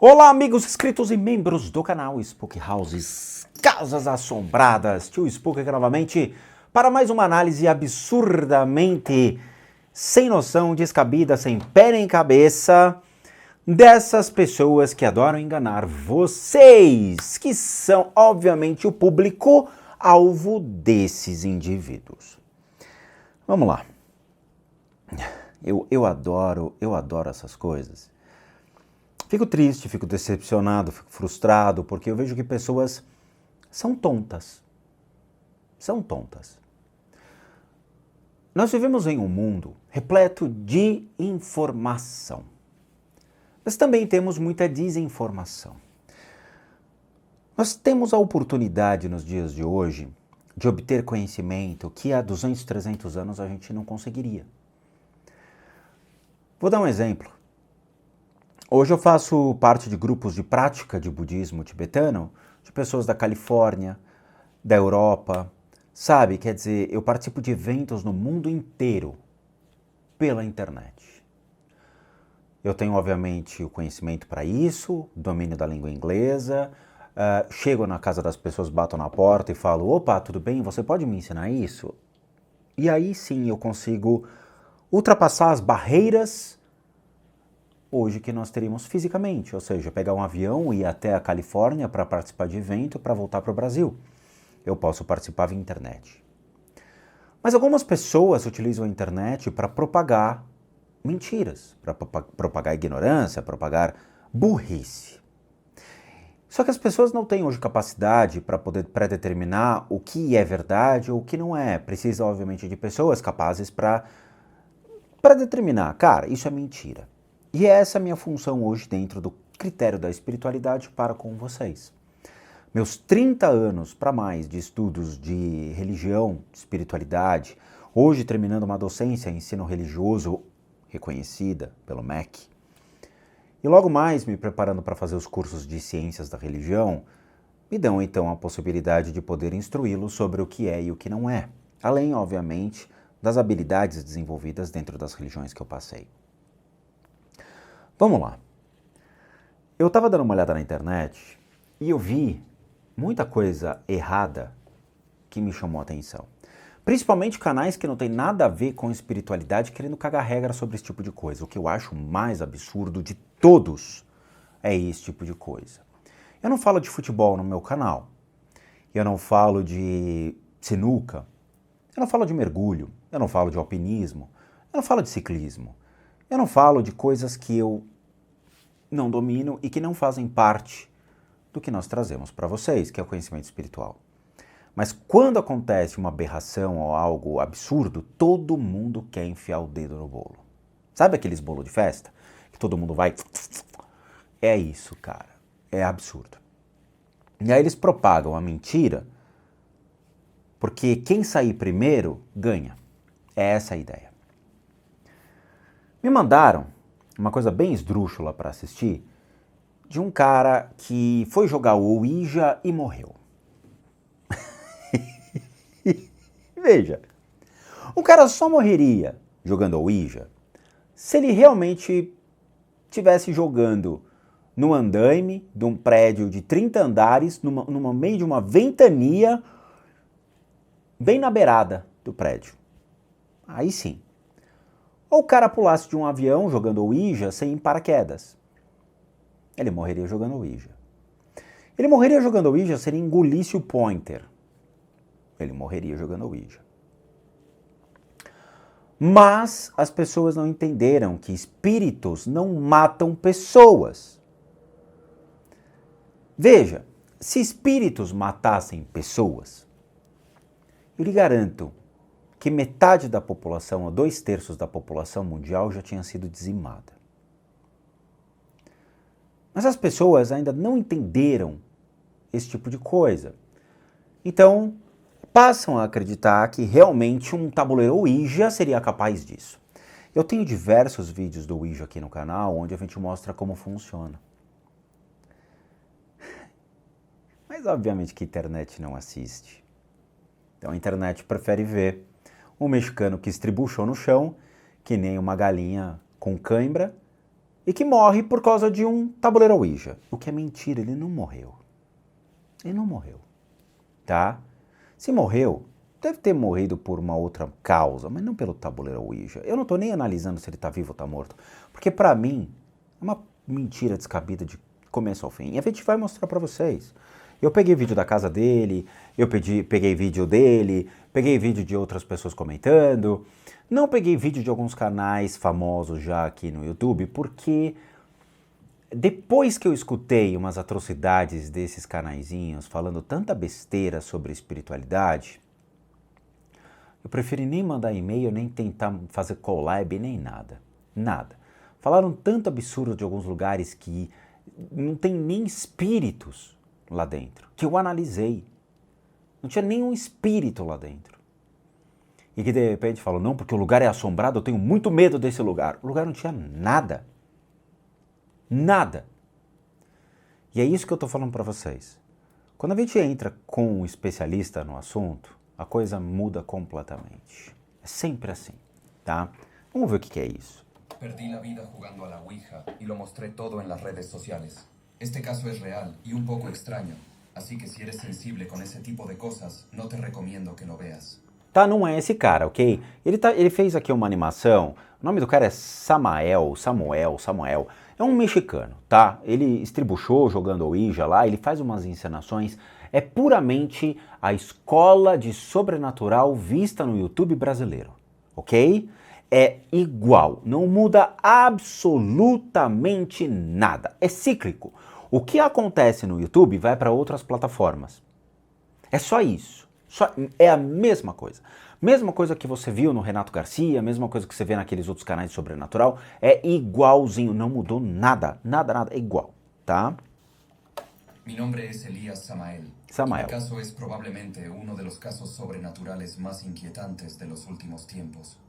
Olá, amigos inscritos e membros do canal Spook Houses, Casas Assombradas. Tio Spook aqui novamente para mais uma análise absurdamente sem noção, descabida, sem pé nem cabeça dessas pessoas que adoram enganar vocês, que são, obviamente, o público-alvo desses indivíduos. Vamos lá. Eu adoro essas coisas. Fico triste, fico decepcionado, fico frustrado, porque eu vejo que pessoas são tontas. São tontas. Nós vivemos em um mundo repleto de informação. Mas também temos muita desinformação. Nós temos a oportunidade nos dias de hoje de obter conhecimento que há 200, 300 anos a gente não conseguiria. Vou dar um exemplo. Hoje eu faço parte de grupos de prática de budismo tibetano, de pessoas da Califórnia, da Europa, sabe? Quer dizer, eu participo de eventos no mundo inteiro pela internet. Eu tenho, obviamente, o conhecimento para isso, domínio da língua inglesa, chego na casa das pessoas, bato na porta e falo, opa, tudo bem, você pode me ensinar isso? E aí sim eu consigo ultrapassar as barreiras hoje que nós teríamos fisicamente, ou seja, pegar um avião e ir até a Califórnia para participar de evento para voltar para o Brasil. Eu posso participar via internet. Mas algumas pessoas utilizam a internet para propagar mentiras, para propagar ignorância, propagar burrice. Só que as pessoas não têm hoje capacidade para poder predeterminar o que é verdade ou o que não é. Precisa, obviamente, de pessoas capazes para determinar, cara, isso é mentira. E essa é a minha função hoje dentro do critério da espiritualidade para com vocês. Meus 30 anos para mais de estudos de religião, de espiritualidade, hoje terminando uma docência em ensino religioso reconhecida pelo MEC, e logo mais me preparando para fazer os cursos de ciências da religião, me dão então a possibilidade de poder instruí-los sobre o que é e o que não é, além, obviamente, das habilidades desenvolvidas dentro das religiões que eu passei. Vamos lá. Eu estava dando uma olhada na internet e eu vi muita coisa errada que me chamou a atenção. Principalmente canais que não tem nada a ver com espiritualidade querendo cagar regra sobre esse tipo de coisa. O que eu acho mais absurdo de todos é esse tipo de coisa. Eu não falo de futebol no meu canal. Eu não falo de sinuca. Eu não falo de mergulho. Eu não falo de alpinismo. Eu não falo de ciclismo. Eu não falo de coisas que eu não domino e que não fazem parte do que nós trazemos para vocês, que é o conhecimento espiritual. Mas quando acontece uma aberração ou algo absurdo, todo mundo quer enfiar o dedo no bolo. Sabe aqueles bolos de festa? Que todo mundo vai... É isso, cara. É absurdo. E aí eles propagam a mentira, porque quem sair primeiro ganha. É essa a ideia. Me mandaram uma coisa bem esdrúxula para assistir, de um cara que foi jogar o Ouija e morreu. Veja, o cara só morreria jogando Ouija se ele realmente estivesse jogando no andaime de um prédio de 30 andares, no meio de uma ventania, bem na beirada do prédio. Aí sim. Ou o cara pulasse de um avião jogando Ouija sem paraquedas. Ele morreria jogando Ouija. Ele morreria jogando Ouija se ele engolisse o pointer. Ele morreria jogando Ouija. Mas as pessoas não entenderam que espíritos não matam pessoas. Veja, se espíritos matassem pessoas, eu lhe garanto que metade da população, ou 2/3 da população mundial já tinha sido dizimada. Mas as pessoas ainda não entenderam esse tipo de coisa. Então, passam a acreditar que realmente um tabuleiro Ouija seria capaz disso. Eu tenho diversos vídeos do Ouija aqui no canal, onde a gente mostra como funciona. Mas obviamente que a internet não assiste. Então a internet prefere ver um mexicano que estribuchou no chão, que nem uma galinha com cãibra, e que morre por causa de um tabuleiro Ouija. O que é mentira, ele não morreu. Ele não morreu, tá? Se morreu, deve ter morrido por uma outra causa, mas não pelo tabuleiro Ouija. Eu não tô nem analisando se ele tá vivo ou tá morto, porque pra mim é uma mentira descabida de começo ao fim. E a gente vai mostrar pra vocês. Eu peguei vídeo da casa dele, peguei vídeo dele, peguei vídeo de outras pessoas comentando. Não peguei vídeo de alguns canais famosos já aqui no YouTube, porque depois que eu escutei umas atrocidades desses canaizinhos falando tanta besteira sobre espiritualidade, eu preferi nem mandar e-mail, nem tentar fazer collab, nem nada. Nada. Falaram tanto absurdo de alguns lugares que não tem nem espíritos lá dentro, que eu analisei. Não tinha nenhum espírito lá dentro. E que de repente falam, não, porque o lugar é assombrado, eu tenho muito medo desse lugar. O lugar não tinha nada. Nada. E é isso que eu estou falando para vocês. Quando a gente entra com um especialista no assunto, a coisa muda completamente. É sempre assim, tá? Vamos ver o que é isso. Perdí la vida jugando a la Ouija y lo mostré todo en las redes sociales. Este caso es real y un poco extraño, así que si eres sensible con ese tipo de cosas, no te recomiendo que lo veas. Tá, não é esse cara, ok? Ele fez aqui uma animação, o nome do cara é Samuel. É um mexicano, tá? Ele estribuchou jogando Ouija lá, ele faz umas encenações, é puramente a escola de sobrenatural vista no YouTube brasileiro, ok? É igual, não muda absolutamente nada, é cíclico. O que acontece no YouTube vai para outras plataformas. É só isso. É a mesma coisa. Mesma coisa que você viu no Renato Garcia, mesma coisa que você vê naqueles outros canais de sobrenatural, é igualzinho, não mudou nada, nada, é igual, tá? Mi nombre es Elías Samael. Samael. Y mi caso es probablemente uno de los casos sobrenaturales más inquietantes de los últimos tiempos.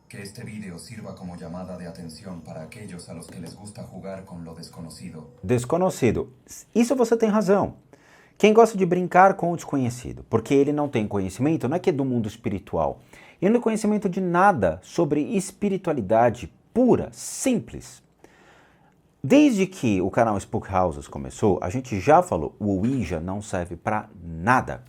Que este vídeo sirva como llamada de atención para aquellos a los que les gusta jugar con lo desconocido. Desconhecido. Isso você tem razão. Quem gosta de brincar com o desconhecido, porque ele não tem conhecimento, não é que é do mundo espiritual. Ele não tem conhecimento de nada sobre espiritualidade pura, simples. Desde que o canal Spook Houses começou, a gente já falou, o Ouija não serve pra nada.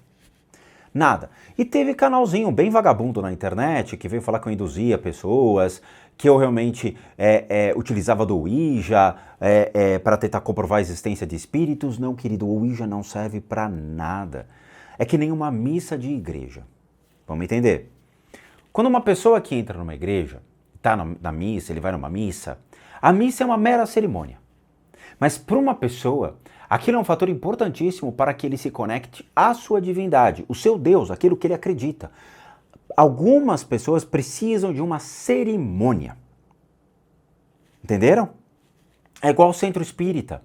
Nada. E teve canalzinho bem vagabundo na internet que veio falar que eu induzia pessoas, que eu realmente utilizava do Ouija para tentar comprovar a existência de espíritos. Não, querido, o Ouija não serve para nada. É que nem uma missa de igreja. Vamos entender? Quando uma pessoa que entra numa igreja, está na missa, ele vai numa missa, a missa é uma mera cerimônia. Mas para uma pessoa, aquilo é um fator importantíssimo para que ele se conecte à sua divindade, o seu Deus, aquilo que ele acredita. Algumas pessoas precisam de uma cerimônia. Entenderam? É igual ao centro espírita.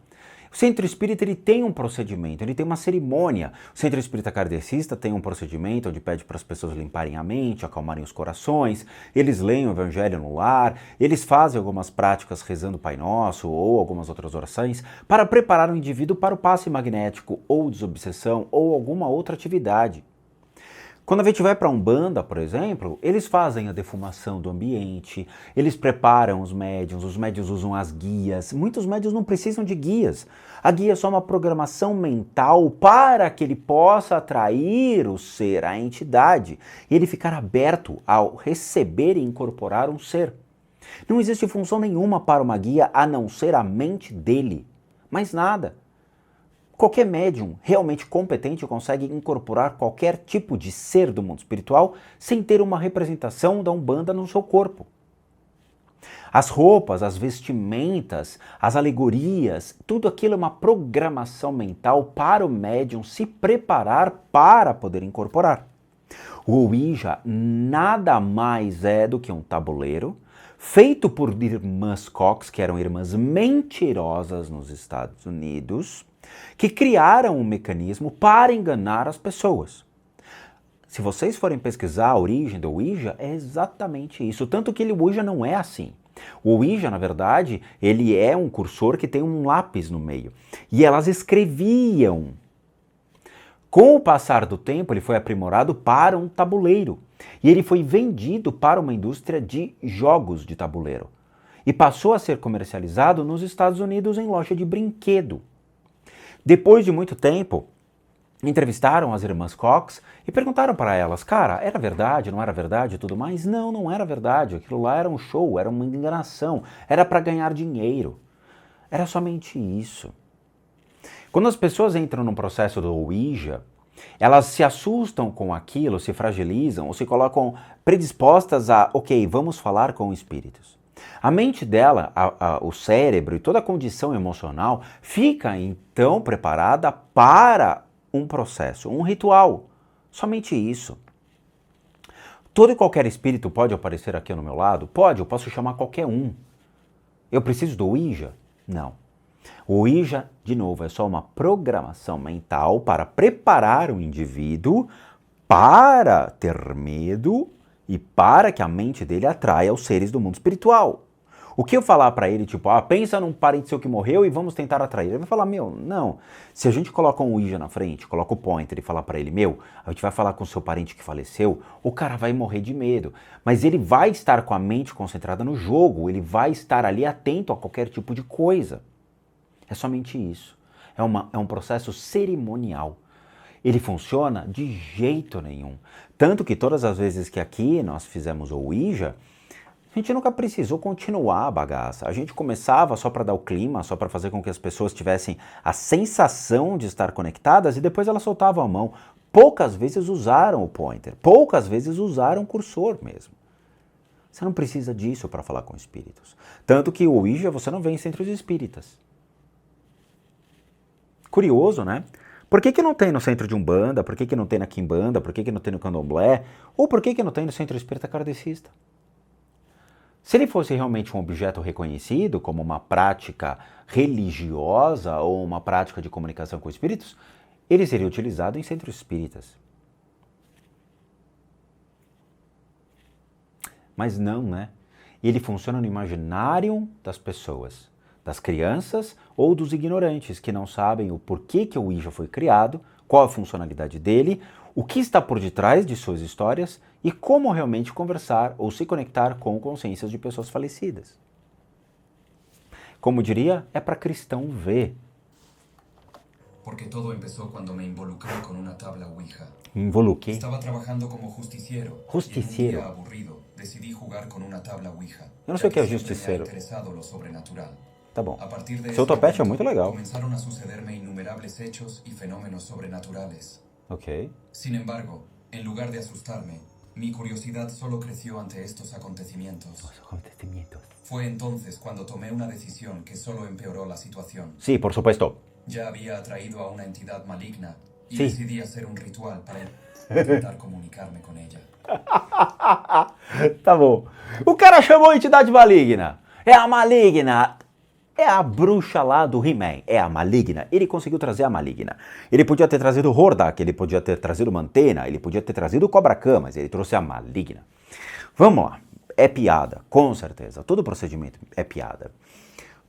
O centro espírita ele tem um procedimento, ele tem uma cerimônia. O centro espírita kardecista tem um procedimento onde pede para as pessoas limparem a mente, acalmarem os corações, eles leem o evangelho no lar, eles fazem algumas práticas rezando o Pai Nosso ou algumas outras orações para preparar o indivíduo para o passe magnético ou desobsessão ou alguma outra atividade. Quando a gente vai para a Umbanda, por exemplo, eles fazem a defumação do ambiente, eles preparam os médiuns usam as guias. Muitos médiuns não precisam de guias. A guia é só uma programação mental para que ele possa atrair o ser, a entidade, e ele ficar aberto ao receber e incorporar um ser. Não existe função nenhuma para uma guia a não ser a mente dele. Mais nada. Qualquer médium realmente competente consegue incorporar qualquer tipo de ser do mundo espiritual sem ter uma representação da Umbanda no seu corpo. As roupas, as vestimentas, as alegorias, tudo aquilo é uma programação mental para o médium se preparar para poder incorporar. O Ouija nada mais é do que um tabuleiro feito por irmãs Cox, que eram irmãs mentirosas nos Estados Unidos, que criaram um mecanismo para enganar as pessoas. Se vocês forem pesquisar a origem do Ouija, é exatamente isso. Tanto que o Ouija não é assim. O Ouija, na verdade, ele é um cursor que tem um lápis no meio. E elas escreviam. Com o passar do tempo, ele foi aprimorado para um tabuleiro. E ele foi vendido para uma indústria de jogos de tabuleiro. e passou a ser comercializado nos Estados Unidos em loja de brinquedo. Depois de muito tempo, entrevistaram as irmãs Cox e perguntaram para elas, cara, era verdade, não era verdade e tudo mais? Não, não era verdade, aquilo lá era um show, era uma enganação, era para ganhar dinheiro. Era somente isso. Quando as pessoas entram num processo do Ouija, elas se assustam com aquilo, se fragilizam ou se colocam predispostas a, ok, vamos falar com espíritos. A mente dela, o cérebro e toda a condição emocional fica então preparada para um processo, um ritual. Somente isso. Todo e qualquer espírito pode aparecer aqui no meu lado? Pode, eu posso chamar qualquer um. Eu preciso do Ouija? Não. O Ouija, de novo, é só uma programação mental para preparar o indivíduo para ter medo e para que a mente dele atraia os seres do mundo espiritual. O que eu falar para ele, tipo, pensa num parente seu que morreu e vamos tentar atrair. Ele vai falar, não. Se a gente coloca um Ouija na frente, coloca o pointer e falar para ele, a gente vai falar com o seu parente que faleceu, o cara vai morrer de medo. Mas ele vai estar com a mente concentrada no jogo, ele vai estar ali atento a qualquer tipo de coisa. É somente isso. É um processo cerimonial. Ele funciona de jeito nenhum. Tanto que todas as vezes que aqui nós fizemos o Ouija, a gente nunca precisou continuar a bagaça. A gente começava só para dar o clima, só para fazer com que as pessoas tivessem a sensação de estar conectadas e depois elas soltavam a mão. Poucas vezes usaram o pointer, poucas vezes usaram o cursor mesmo. Você não precisa disso para falar com espíritos. Tanto que o Ouija você não vê em centros espíritas. Curioso, né? Por que não tem no centro de Umbanda? Por que não tem na Quimbanda? Por que não tem no Candomblé? Ou por que não tem no centro espírita kardecista? Se ele fosse realmente um objeto reconhecido como uma prática religiosa ou uma prática de comunicação com espíritos, ele seria utilizado em centros espíritas. Mas não, né? Ele funciona no imaginário das pessoas, das crianças ou dos ignorantes que não sabem o porquê que o Ouija foi criado, qual a funcionalidade dele, o que está por detrás de suas histórias e como realmente conversar ou se conectar com consciências de pessoas falecidas. Como diria, é para cristão ver. Porque todo empezó cuando me involucré con una tabla Ouija. Involuquei. Estaba trabajando como justiciero. Justiciero. Y en un día aburrido, decidí jugar con una tabla Ouija. Eu não sei o que é ya que siempre justiceiro. me ha interesado lo sobrenatural. Tá bom. A partir de Seu ese topete é momento, muito legal. comenzaron a sucederme innumerables hechos y fenómenos sobrenaturales. Ok. Sin embargo, en lugar de asustarme, mi curiosidad solo creció ante estos acontecimientos. Fue entonces cuando tomé una decisión que solo empeoró la situación. Sí, por supuesto. Ya había atraído a una entidad maligna y Sí. decidí hacer un ritual para intentar comunicarme con ella. Tá bom. O cara chamou a entidade maligna. É a maligna. É a bruxa lá do He-Man. É a maligna. Ele conseguiu trazer a maligna. Ele podia ter trazido o Hordak, ele podia ter trazido o Mantena, ele podia ter trazido o Cobra-Khan, mas ele trouxe a maligna. Vamos lá. É piada, com certeza. Todo procedimento é piada.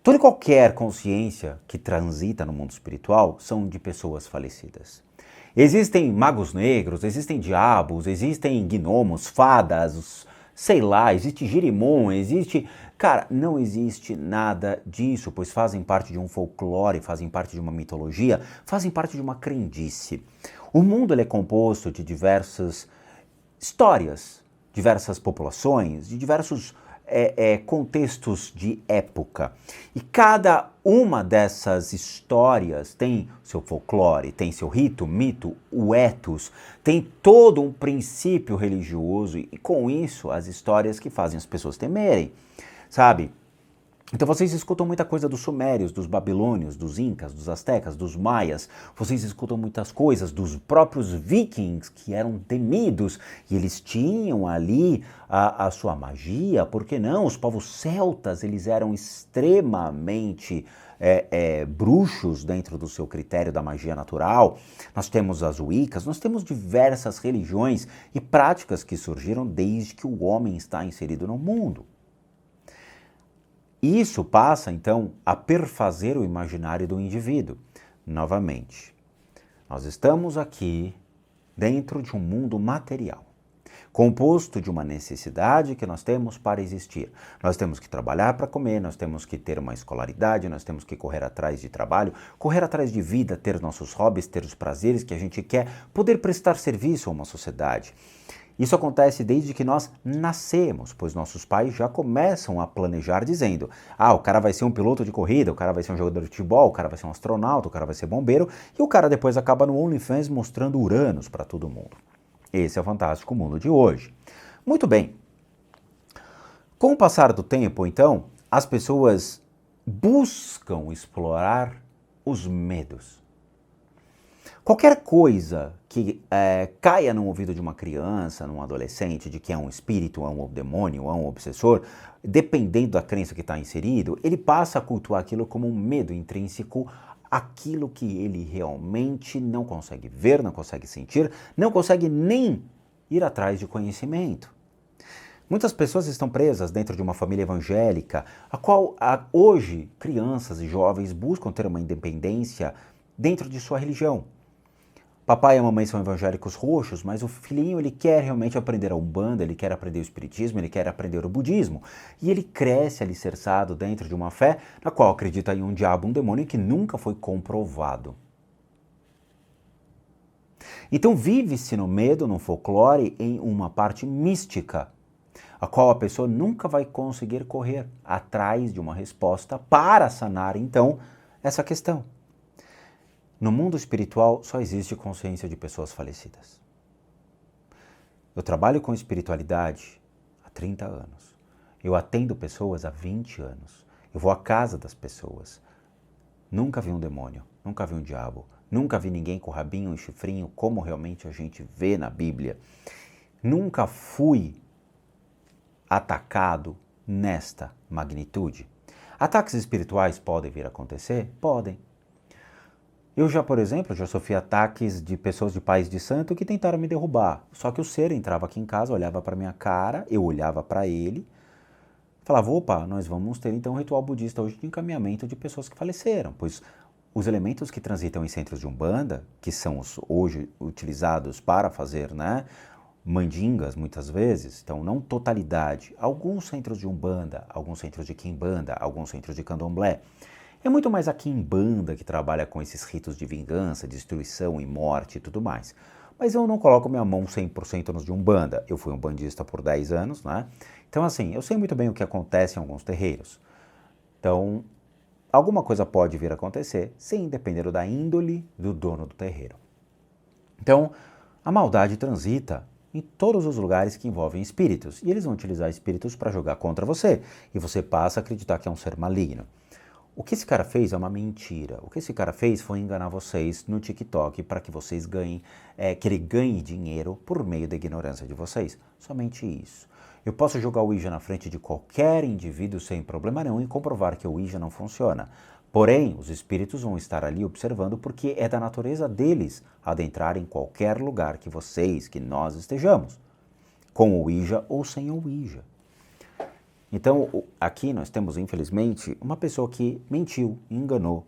Toda e qualquer consciência que transita no mundo espiritual são de pessoas falecidas. Existem magos negros, existem diabos, existem gnomos, fadas, sei lá, existe girimum, existe... Cara, não existe nada disso, pois fazem parte de um folclore, fazem parte de uma mitologia, fazem parte de uma crendice. O mundo ele é composto de diversas histórias, diversas populações, de diversos contextos de época. E cada uma dessas histórias tem seu folclore, tem seu rito, mito, o ethos, tem todo um princípio religioso e com isso as histórias que fazem as pessoas temerem, sabe? Então vocês escutam muita coisa dos sumérios, dos babilônios, dos incas, dos astecas, dos maias. Vocês escutam muitas coisas dos próprios vikings que eram temidos e eles tinham ali a sua magia. Por que não? Os povos celtas, eles eram extremamente bruxos dentro do seu critério da magia natural. Nós temos as wiccas, nós temos diversas religiões e práticas que surgiram desde que o homem está inserido no mundo. Isso passa, então, a perfazer o imaginário do indivíduo. Novamente, nós estamos aqui dentro de um mundo material. composto de uma necessidade que nós temos para existir. Nós temos que trabalhar para comer, nós temos que ter uma escolaridade, nós temos que correr atrás de trabalho, correr atrás de vida, ter nossos hobbies, ter os prazeres que a gente quer, poder prestar serviço a uma sociedade. Isso acontece desde que nós nascemos, pois nossos pais já começam a planejar dizendo: o cara vai ser um piloto de corrida, o cara vai ser um jogador de futebol, o cara vai ser um astronauta, o cara vai ser bombeiro, e o cara depois acaba no OnlyFans mostrando Uranus para todo mundo. Esse é o fantástico mundo de hoje. Muito bem. Com o passar do tempo, então, as pessoas buscam explorar os medos. Qualquer coisa que caia no ouvido de uma criança, num adolescente, de que é um espírito, é um demônio, é um obsessor, dependendo da crença que está inserido, ele passa a cultuar aquilo como um medo intrínseco, aquilo que ele realmente não consegue ver, não consegue sentir, não consegue nem ir atrás de conhecimento. Muitas pessoas estão presas dentro de uma família evangélica, a qual hoje crianças e jovens buscam ter uma independência dentro de sua religião. Papai e a mamãe são evangélicos roxos, mas o filhinho ele quer realmente aprender a Umbanda, ele quer aprender o Espiritismo, ele quer aprender o Budismo. E ele cresce alicerçado dentro de uma fé na qual acredita em um diabo, um demônio que nunca foi comprovado. Então vive-se no medo, no folclore, em uma parte mística, a qual a pessoa nunca vai conseguir correr atrás de uma resposta para sanar, então, essa questão. No mundo espiritual só existe consciência de pessoas falecidas. Eu trabalho com espiritualidade há 30 anos. Eu atendo pessoas há 20 anos. Eu vou à casa das pessoas. Nunca vi um demônio, nunca vi um diabo, nunca vi ninguém com rabinho e chifrinho como realmente a gente vê na Bíblia. Nunca fui atacado nesta magnitude. Ataques espirituais podem vir a acontecer? Podem. Eu já, por exemplo, já sofri ataques de pessoas de pais de santo que tentaram me derrubar. Só que o ser entrava aqui em casa, olhava para minha cara, eu olhava para ele, falava: opa, nós vamos ter então um ritual budista hoje de encaminhamento de pessoas que faleceram, pois os elementos que transitam em centros de Umbanda, que são os hoje utilizados para fazer, mandingas muitas vezes, então não totalidade, alguns centros de Umbanda, alguns centros de Quimbanda, alguns centros de Candomblé. É muito mais a Quimbanda que trabalha com esses ritos de vingança, destruição e morte e tudo mais. Mas eu não coloco minha mão 100% nos de Umbanda. Eu fui umbandista por 10 anos, Então, assim, eu sei muito bem o que acontece em alguns terreiros. Então, alguma coisa pode vir a acontecer, sem depender da índole do dono do terreiro. Então, a maldade transita em todos os lugares que envolvem espíritos. E eles vão utilizar espíritos para jogar contra você. E você passa a acreditar que é um ser maligno. O que esse cara fez é uma mentira. O que esse cara fez foi enganar vocês no TikTok para que vocês ganhem, que ele ganhe dinheiro por meio da ignorância de vocês. Somente isso. Eu posso jogar o Ouija na frente de qualquer indivíduo sem problema nenhum e comprovar que o Ouija não funciona. Porém, os espíritos vão estar ali observando porque é da natureza deles adentrar em qualquer lugar que vocês, que nós estejamos, com o Ouija ou sem o Ouija. Então, aqui nós temos, infelizmente, uma pessoa que mentiu e enganou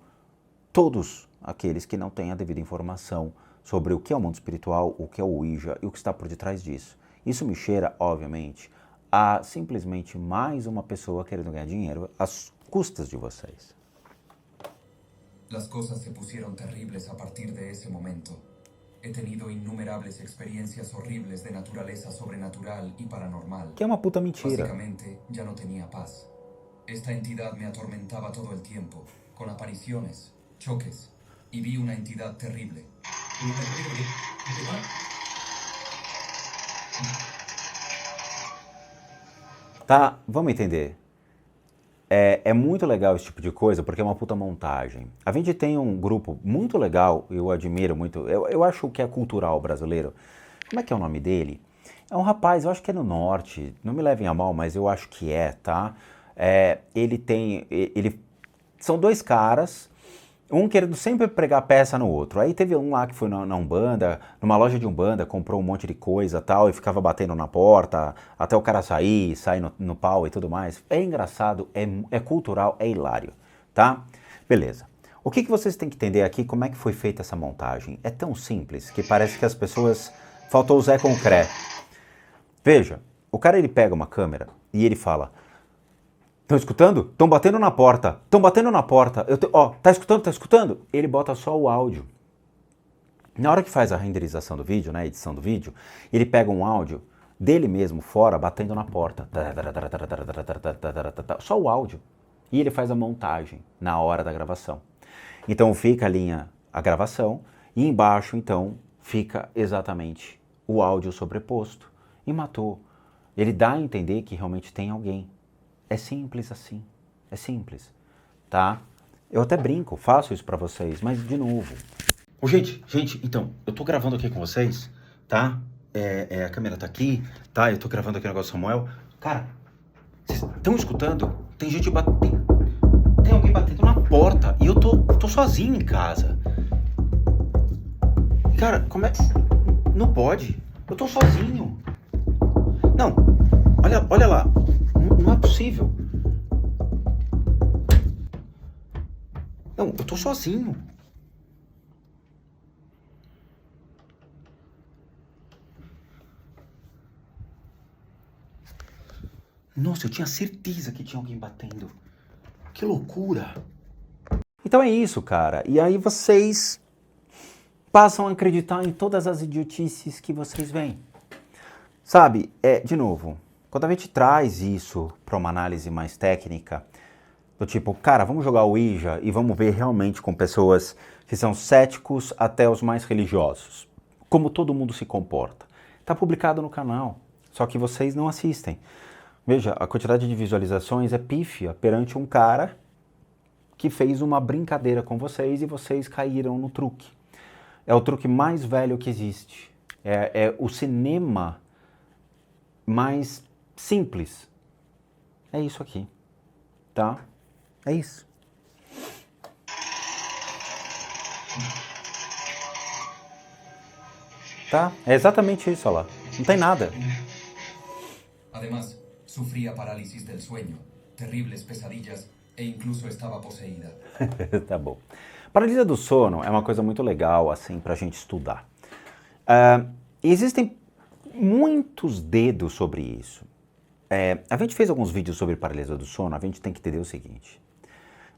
todos aqueles que não têm a devida informação sobre o que é o mundo espiritual, o que é o Ouija e o que está por detrás disso. Isso me cheira, obviamente, a simplesmente mais uma pessoa querendo ganhar dinheiro às custas de vocês. Las cosas se pusieron terribles a partir de ese momento. He tenido innumerables experiencias horribles de naturaleza sobrenatural y paranormal. Que é uma puta mentira. Básicamente, ya no tenía paz. Esta entidad me atormentaba todo el tiempo, con apariciones, choques, y vi una entidad terrible. Tá, vamos entender. É muito legal esse tipo de coisa porque é uma puta montagem. A gente tem um grupo muito legal, eu admiro muito, eu acho que é cultural brasileiro. Como é que é o nome dele? É um rapaz, eu acho que é no norte, não me levem a mal, mas eu acho que tá? São dois caras, um querendo sempre pregar peça no outro. Aí teve um lá que foi na Umbanda, numa loja de Umbanda, comprou um monte de coisa tal, e ficava batendo na porta, até o cara sair no pau e tudo mais. É engraçado, é cultural, é hilário, tá? Beleza. O que vocês têm que entender aqui, como é que foi feita essa montagem? É tão simples que parece que as pessoas... Faltou o Zé Concré. Veja, o cara ele pega uma câmera e ele fala: estão escutando? Estão batendo na porta. Estão batendo na porta. Ó, tá escutando? Tá escutando? Ele bota só o áudio. Na hora que faz a renderização do vídeo, né, a edição do vídeo, ele pega um áudio dele mesmo fora, batendo na porta. Só o áudio. E ele faz a montagem na hora da gravação. Então fica a gravação e embaixo, então, fica exatamente o áudio sobreposto. E matou. Ele dá a entender que realmente tem alguém. É simples assim. É simples. Tá? Eu até brinco, faço isso pra vocês, mas de novo. Ô, gente, então, eu tô gravando aqui com vocês, tá? A câmera tá aqui, tá? Eu tô gravando aqui o negócio do Samuel. Cara, vocês estão escutando? Tem gente batendo. Tem alguém batendo na porta e eu tô sozinho em casa. Cara, como é. Não pode. Eu tô sozinho. Não, olha lá. Não é possível. Não, eu tô sozinho. Nossa, eu tinha certeza que tinha alguém batendo. Que loucura. Então é isso, cara. E aí vocês passam a acreditar em todas as idiotices que vocês veem. Sabe, de novo, quando a gente traz isso para uma análise mais técnica, do tipo, cara, vamos jogar o Ouija e vamos ver realmente com pessoas que são céticos até os mais religiosos. Como todo mundo se comporta. Tá publicado no canal, só que vocês não assistem. Veja, a quantidade de visualizações é pífia perante um cara que fez uma brincadeira com vocês e vocês caíram no truque. É o truque mais velho que existe. É o cinema mais simples. É isso aqui, tá? É isso. Tá? É exatamente isso, olha lá. Não tem nada. Además, sufría parálisis del sueño, terribles pesadillas e incluso estaba poseída. Tá bom. Paralisia do sono é uma coisa muito legal, assim, pra gente estudar. Existem muitos dedos sobre isso. A gente fez alguns vídeos sobre paralisia do sono, a gente tem que entender o seguinte.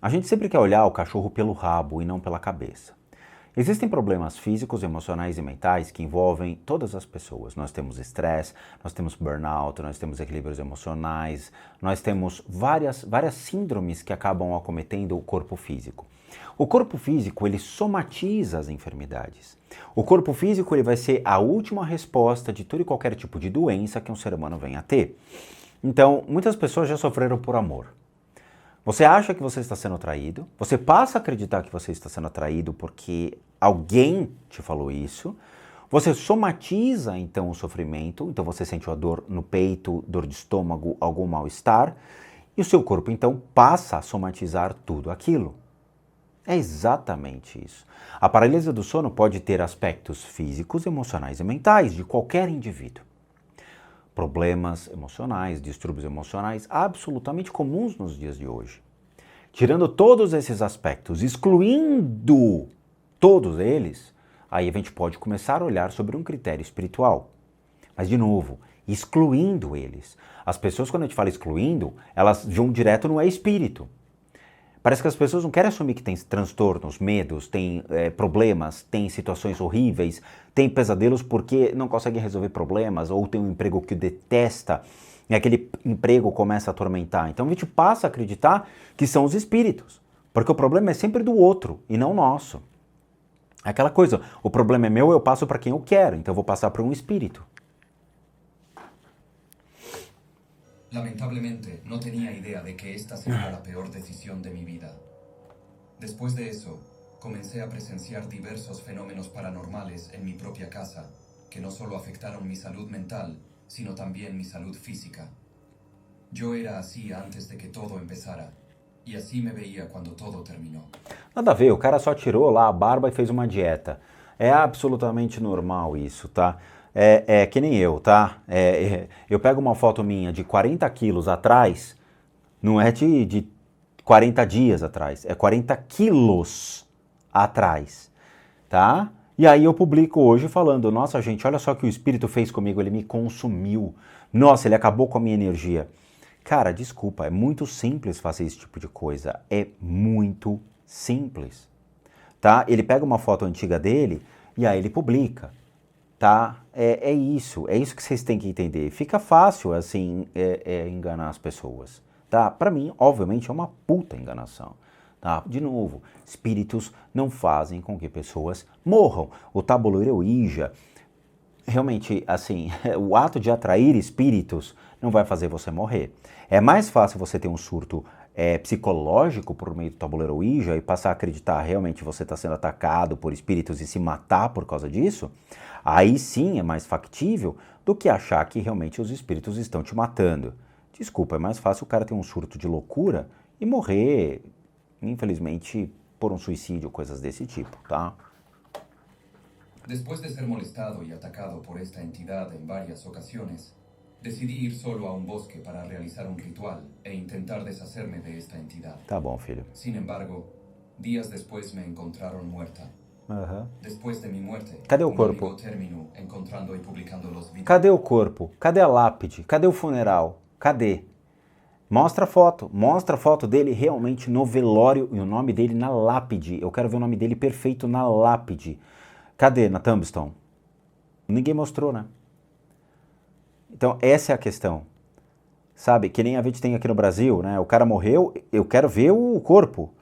A gente sempre quer olhar o cachorro pelo rabo e não pela cabeça. Existem problemas físicos, emocionais e mentais que envolvem todas as pessoas. Nós temos estresse, nós temos burnout, nós temos equilíbrios emocionais, nós temos várias síndromes que acabam acometendo o corpo físico. O corpo físico, ele somatiza as enfermidades. O corpo físico, ele vai ser a última resposta de todo e qualquer tipo de doença que um ser humano venha a ter. Então, muitas pessoas já sofreram por amor. Você acha que você está sendo traído, você passa a acreditar que você está sendo traído porque alguém te falou isso, você somatiza então o sofrimento, então você sente a dor no peito, dor de estômago, algum mal-estar, e o seu corpo então passa a somatizar tudo aquilo. É exatamente isso. A paralisia do sono pode ter aspectos físicos, emocionais e mentais de qualquer indivíduo. Problemas emocionais, distúrbios emocionais absolutamente comuns nos dias de hoje. Tirando todos esses aspectos, excluindo todos eles, aí a gente pode começar a olhar sobre um critério espiritual. Mas, de novo, excluindo eles. As pessoas, quando a gente fala excluindo, elas vão direto no espírito. Parece que as pessoas não querem assumir que tem transtornos, medos, tem problemas, tem situações horríveis, tem pesadelos porque não conseguem resolver problemas ou tem um emprego que detesta e aquele emprego começa a atormentar. Então a gente passa a acreditar que são os espíritos, porque o problema é sempre do outro e não nosso. Aquela coisa, o problema é meu, eu passo para quem eu quero, então eu vou passar para um espírito. Lamentablemente, no tenía idea de que esta sería la peor decisión de mi vida. Después de eso, comencé a presenciar diversos fenómenos paranormales en mi propia casa, que no solo afectaron mi salud mental, sino también mi salud física. Yo era así antes de que todo empezara, y así me veía cuando todo terminó. Nada a ver, o cara só tirou lá a barba e fez uma dieta. É absolutamente normal isso, tá? É que nem eu, tá? Eu pego uma foto minha de 40 quilos atrás, não é de 40 dias atrás, é 40 quilos atrás, tá? E aí eu publico hoje falando, nossa gente, olha só o que o espírito fez comigo, ele me consumiu. Nossa, ele acabou com a minha energia. Cara, desculpa, é muito simples fazer esse tipo de coisa. É muito simples, tá? Ele pega uma foto antiga dele e aí ele publica, tá? É isso que vocês têm que entender. Fica fácil, assim, enganar as pessoas, tá? Pra mim, obviamente, é uma puta enganação. Tá? De novo, espíritos não fazem com que pessoas morram. O tabuleiro Ouija, realmente, assim, o ato de atrair espíritos não vai fazer você morrer. É mais fácil você ter um surto psicológico por meio do tabuleiro Ouija e passar a acreditar realmente que você está sendo atacado por espíritos e se matar por causa disso. Aí sim é mais factível do que achar que realmente os espíritos estão te matando. Desculpa, é mais fácil o cara ter um surto de loucura e morrer, infelizmente, por um suicídio, coisas desse tipo, tá? Después de ser molestado y atacado por esta entidad en varias ocasiones, decidí ir solo a un bosque para realizar un ritual e intentar deshacerme de esta entidad. Tá bom, filho. Sin embargo, días después me encontraron muerta. Después de mi muerte, Cadê o un corpo? amigo terminó encontrando y publicando los vídeos. Cadê o corpo? Cadê a lápide? Cadê o funeral? Cadê? Mostra a foto dele realmente no velório e o nome dele na lápide. Eu quero ver o nome dele perfeito na lápide. Cadê? Na Tombstone? Ninguém mostrou, né? Então, essa é a questão. Sabe? Que nem a gente tem aqui no Brasil, né? O cara morreu, eu quero ver o corpo.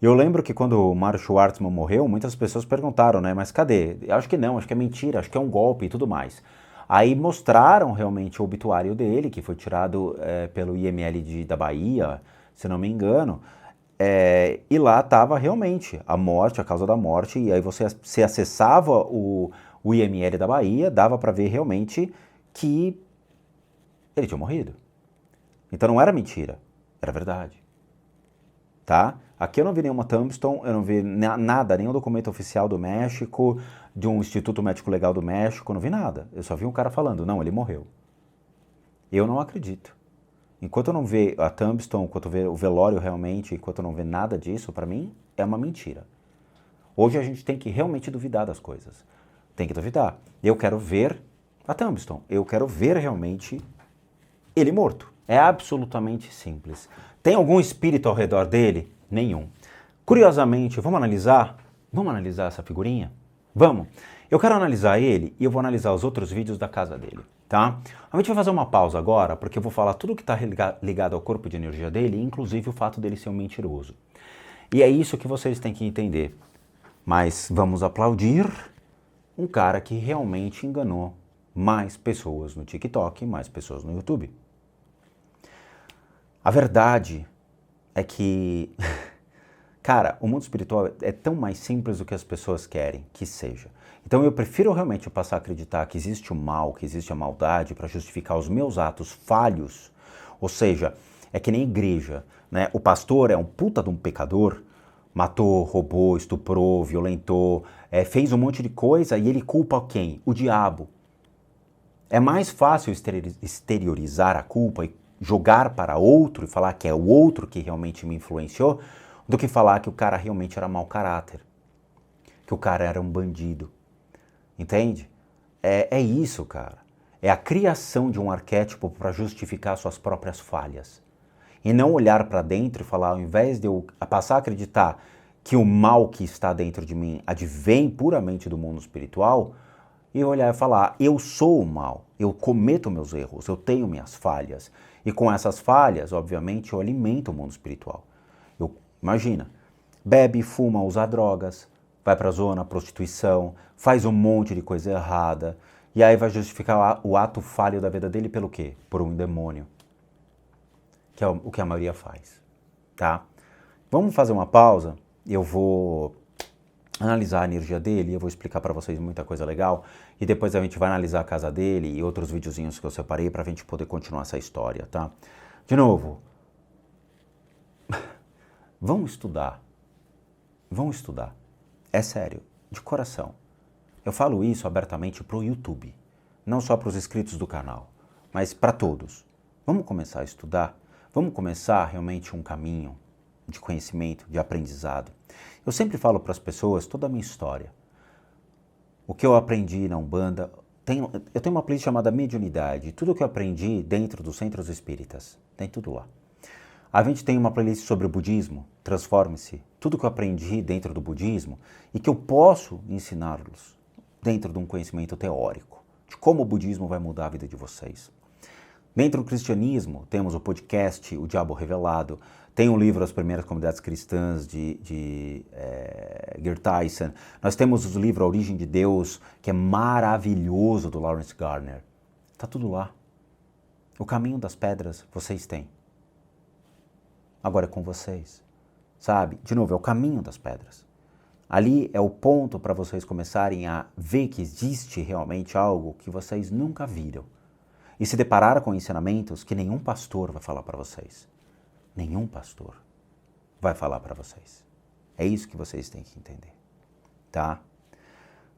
Eu lembro que quando o Mário Schwartzman morreu, muitas pessoas perguntaram, né? Mas cadê? Eu acho que não, acho que é mentira, acho que é um golpe e tudo mais. Aí mostraram realmente o obituário dele, que foi tirado pelo IML da Bahia, se não me engano. E lá estava realmente a morte, a causa da morte, e aí você acessava o IML da Bahia, dava para ver realmente que ele tinha morrido. Então não era mentira, era verdade. Tá? Aqui eu não vi nenhuma Tombstone, eu não vi nada, nenhum documento oficial do México, de um Instituto Médico Legal do México, não vi nada. Eu só vi um cara falando, não, ele morreu. Eu não acredito. Enquanto eu não ver a Tombstone, enquanto eu ver o velório realmente, enquanto eu não ver nada disso, para mim, é uma mentira. Hoje a gente tem que realmente duvidar das coisas. Tem que duvidar. Eu quero ver a Tombstone. Eu quero ver realmente ele morto. É absolutamente simples. Tem algum espírito ao redor dele? Nenhum. Curiosamente, vamos analisar essa figurinha? Vamos. Eu quero analisar ele e eu vou analisar os outros vídeos da casa dele, tá? A gente vai fazer uma pausa agora, porque eu vou falar tudo que está ligado ao corpo de energia dele, inclusive o fato dele ser um mentiroso. E é isso que vocês têm que entender. Mas vamos aplaudir um cara que realmente enganou mais pessoas no TikTok e mais pessoas no YouTube. A verdade é que, cara, o mundo espiritual é tão mais simples do que as pessoas querem que seja. Então eu prefiro realmente passar a acreditar que existe o mal, que existe a maldade para justificar os meus atos falhos. Ou seja, é que nem igreja, né? O pastor é um puta de um pecador, matou, roubou, estuprou, violentou, fez um monte de coisa e ele culpa quem? O diabo. É mais fácil exteriorizar a culpa e jogar para outro e falar que é o outro que realmente me influenciou, do que falar que o cara realmente era mau caráter, que o cara era um bandido. Entende? É isso, cara. É a criação de um arquétipo para justificar suas próprias falhas. E não olhar para dentro e falar, ao invés de eu passar a acreditar que o mal que está dentro de mim advém puramente do mundo espiritual, e olhar e falar, eu sou o mal, eu cometo meus erros, eu tenho minhas falhas. E com essas falhas, obviamente, eu alimento o mundo espiritual. Imagina, bebe, fuma, usa drogas, vai para a zona, prostituição, faz um monte de coisa errada, e aí vai justificar o ato falho da vida dele pelo quê? Por um demônio. Que é o que a maioria faz, tá? Vamos fazer uma pausa, eu vou analisar a energia dele, eu vou explicar para vocês muita coisa legal, e depois a gente vai analisar a casa dele e outros videozinhos que eu separei para a gente poder continuar essa história, tá? De novo, vamos estudar, é sério, de coração. Eu falo isso abertamente pro YouTube, não só para os inscritos do canal, mas para todos. Vamos começar a estudar, vamos começar realmente um caminho de conhecimento, de aprendizado. Eu sempre falo para as pessoas toda a minha história. o que eu aprendi na Umbanda. Eu tenho uma playlist chamada Mediunidade, tudo o que eu aprendi dentro dos centros espíritas, tem tudo lá. A gente tem uma playlist sobre o budismo, Transforme-se, tudo que eu aprendi dentro do budismo e que eu posso ensiná-los dentro de um conhecimento teórico, de como o budismo vai mudar a vida de vocês. Dentro do cristianismo, temos o podcast O Diabo Revelado, tem o livro As Primeiras Comunidades Cristãs, de Geert Tyson. Nós temos o livro A Origem de Deus, que é maravilhoso, do Lawrence Gardner. Está tudo lá. O caminho das pedras, vocês têm. Agora é com vocês, sabe? De novo, é o caminho das pedras. Ali é o ponto para vocês começarem a ver que existe realmente algo que vocês nunca viram. E se deparar com ensinamentos que nenhum pastor vai falar para vocês. Nenhum pastor vai falar para vocês. É isso que vocês têm que entender, tá?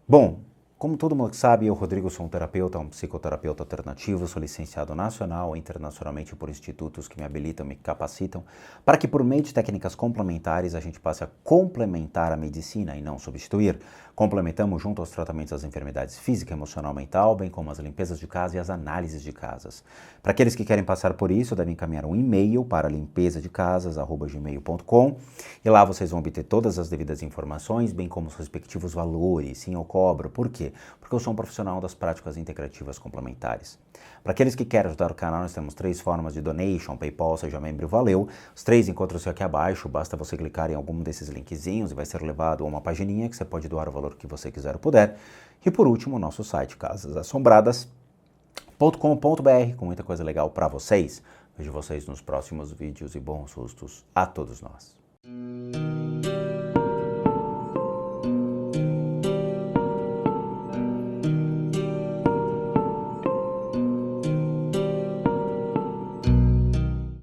Bom, como todo mundo sabe, eu, Rodrigo, sou um terapeuta, um psicoterapeuta alternativo, sou licenciado nacional e internacionalmente por institutos que me habilitam, me capacitam, para que por meio de técnicas complementares a gente passe a complementar a medicina e não substituir. Complementamos junto aos tratamentos das enfermidades física, emocional, mental, bem como as limpezas de casa e as análises de casas. Para aqueles que querem passar por isso, devem encaminhar um e-mail para limpezadecasas@gmail.com e lá vocês vão obter todas as devidas informações, bem como os respectivos valores. Sim, eu cobro. Por quê? Porque eu sou um profissional das práticas integrativas complementares. Para aqueles que querem ajudar o canal, nós temos 3 formas de donation: PayPal, Seja Membro, Valeu. Os 3 encontram-se aqui abaixo, basta você clicar em algum desses linkzinhos e vai ser levado a uma pagininha que você pode doar o valor que você quiser ou puder. E por último, o nosso site, casasassombradas.com.br, com muita coisa legal para vocês. Vejo vocês nos próximos vídeos e bons sustos a todos nós.